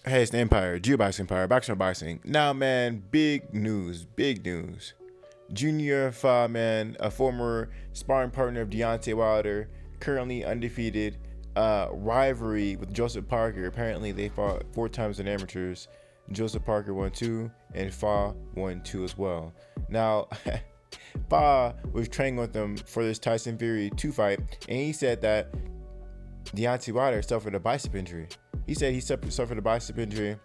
Hey, it's the Empire, Geoboxing Empire, Boxing Boxing. Now, man, big news, big news. Junior Fa, man, a former sparring partner of Deontay Wilder, currently undefeated. Rivalry with Joseph Parker. Apparently, they fought 4 times in amateurs. Joseph Parker won 2, and Fa won 2 as well. Now, Fa was training with them for this Tyson Fury 2 fight, and he said that Deontay Wilder suffered a bicep injury. He said he suffered a bicep injury,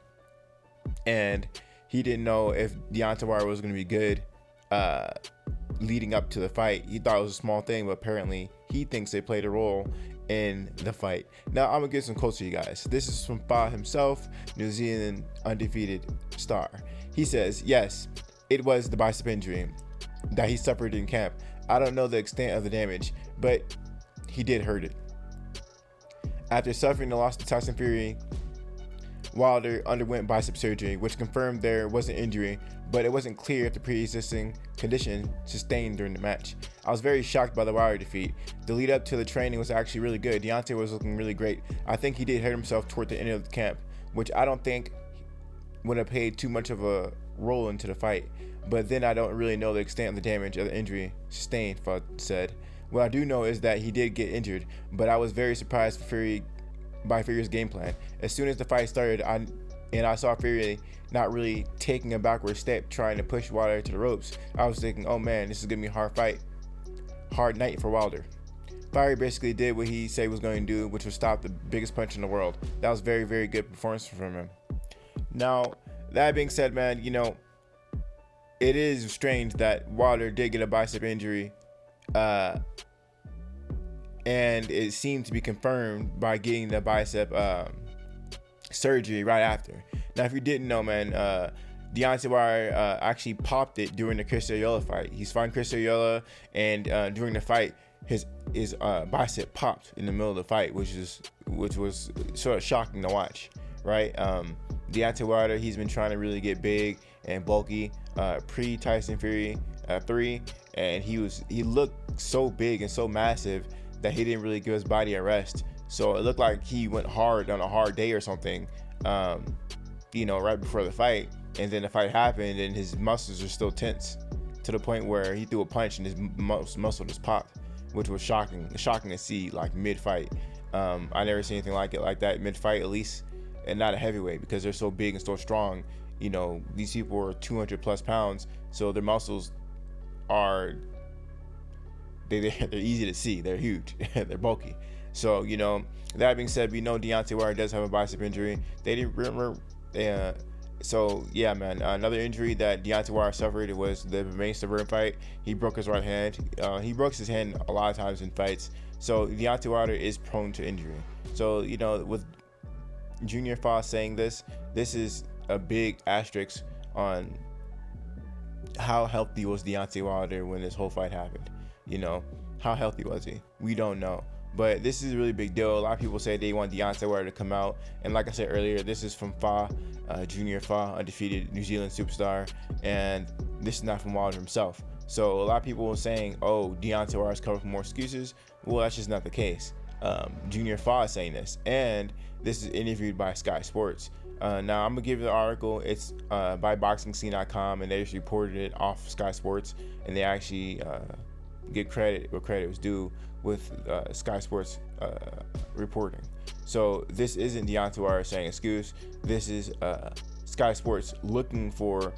and he didn't know if Deontay Wilder was going to be good leading up to the fight. He thought it was a small thing, but apparently he thinks they played a role in the fight. Now, I'm going to get some quotes to you guys. This is from Fa himself, New Zealand undefeated star. He says, "Yes, it was the bicep injury that he suffered in camp. I don't know the extent of the damage, but he did hurt it. After suffering the loss to Tyson Fury, Wilder underwent bicep surgery, which confirmed there was an injury, but it wasn't clear if the pre-existing condition sustained during the match. I was very shocked by the Wilder defeat. The lead up to the training was actually really good. Deontay was looking really great. I think he did hurt himself toward the end of the camp, which I don't think would have played too much of a role into the fight. But then I don't really know the extent of the damage of the injury sustained," Fudd said. "What I do know is that he did get injured, but I was very surprised by Fury's game plan. As soon as the fight started, I saw Fury not really taking a backward step, trying to push Wilder to the ropes. I was thinking, oh man, this is gonna be a hard night for Wilder. Fury basically did what he said he was going to do, which was stop the biggest punch in the world. That was very, very good performance from him." Now, that being said, man, it is strange that Wilder did get a bicep injury, and it seemed to be confirmed by getting the bicep surgery right after. Now, if you didn't know, man, Deontay Wilder actually popped it during the Chris Arreola fight. He's fighting Chris Arreola, and during the fight, his bicep popped in the middle of the fight, which was sort of shocking to watch, right? Deontay Wilder, he's been trying to really get big and bulky pre Tyson Fury 3, and he looked so big and so massive that he didn't really give his body a rest. So it looked like he went hard on a hard day or something, right before the fight. And then the fight happened, and his muscles are still tense to the point where he threw a punch and his muscle just popped, which was shocking to see, like mid-fight. I never seen anything like it like that mid-fight, at least, and not a heavyweight, because they're so big and so strong. These people are 200 plus pounds, so their muscles are they're easy to see. They're huge. They're bulky. So, that being said, we know Deontay Wilder does have a bicep injury. They didn't remember. So, yeah, man. Another injury that Deontay Wilder suffered was the main Severn fight. He broke his right hand. He broke his hand a lot of times in fights. So, Deontay Wilder is prone to injury. So, with Junior Fa saying this is a big asterisk on how healthy was Deontay Wilder when this whole fight happened. How healthy was he? We don't know. But this is a really big deal. A lot of people say they want Deontay Wilder to come out. And like I said earlier, this is from Fa, Junior Fa, undefeated New Zealand superstar. And this is not from Wilder himself. So a lot of people were saying, oh, Deontay Wilder's covering for more excuses. Well, that's just not the case. Junior Fa is saying this. And this is interviewed by SKYSPORTS. Now, I'm going to give you the article. It's by BoxingScene.com, and they just reported it off SKYSPORTS. And they actually get credit where credit was due with SKYSPORTS reporting. So this isn't Deontay Wilder saying excuse. This is SKYSPORTS looking for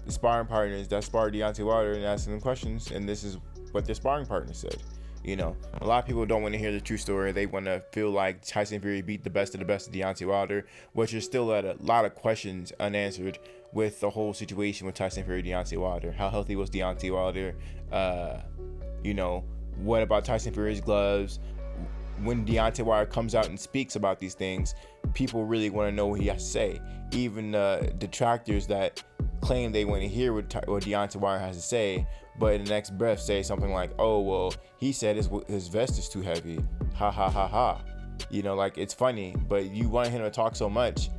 the sparring partners that spar Deontay Wilder and asking them questions. And this is what their sparring partner said. A lot of people don't want to hear the true story. They want to feel like Tyson Fury beat the best of Deontay Wilder, which is still a lot of questions unanswered with the whole situation with Tyson Fury, Deontay Wilder. How healthy was Deontay Wilder? What about Tyson Fury's gloves? When Deontay Wilder comes out and speaks about these things, people really want to know what he has to say. Even detractors that claim they want to hear what Deontay Wilder has to say, but in the next breath say something like, oh, well, he said his vest is too heavy. Ha, ha, ha, ha. It's funny, but you want him to talk so much,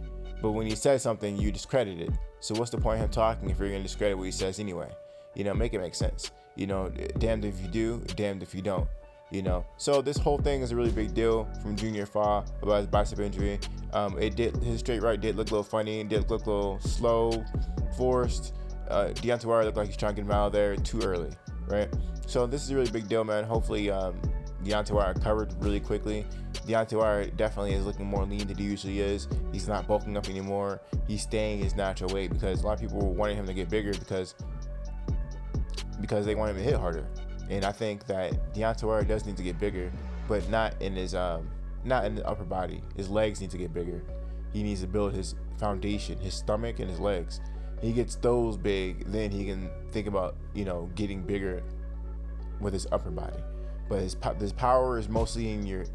but when he says something, you discredit it. So what's the point of him talking if you're going to discredit what he says anyway? Make it make sense. Damned if you do, damned if you don't. So this whole thing is a really big deal from Junior Fa about his bicep injury. His straight right did look a little funny, did look a little slow, forced. Deontay Wilder looked like he's trying to get him out of there too early, right? So this is a really big deal, man. Hopefully Deontay Wilder recovered really quickly. Deontay Wilder definitely is looking more lean than he usually is. He's not bulking up anymore. He's staying his natural weight, because a lot of people were wanting him to get bigger because they want him to hit harder. And I think that Deontay Wilder does need to get bigger, but not in the upper body. His legs need to get bigger. He needs to build his foundation, his stomach and his legs. He gets those big, then he can think about getting bigger with his upper body. But his power is mostly in your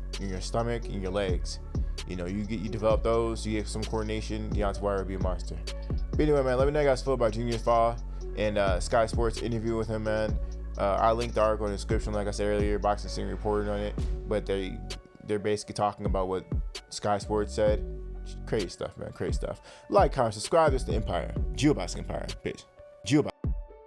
stomach and your legs. You develop those, you get some coordination, Deontay Wilder will be a monster. But anyway, man, let me know how you guys feel about Junior Fa and Sky Sports interview with him, man. I linked the article in the description, like I said earlier. Boxing Scene reported on it, but they're basically talking about what Sky Sports said. Crazy stuff, man. Crazy stuff. Like, comment, subscribe. This is the Empire. Geoboxing Empire, bitch. Geoboxing.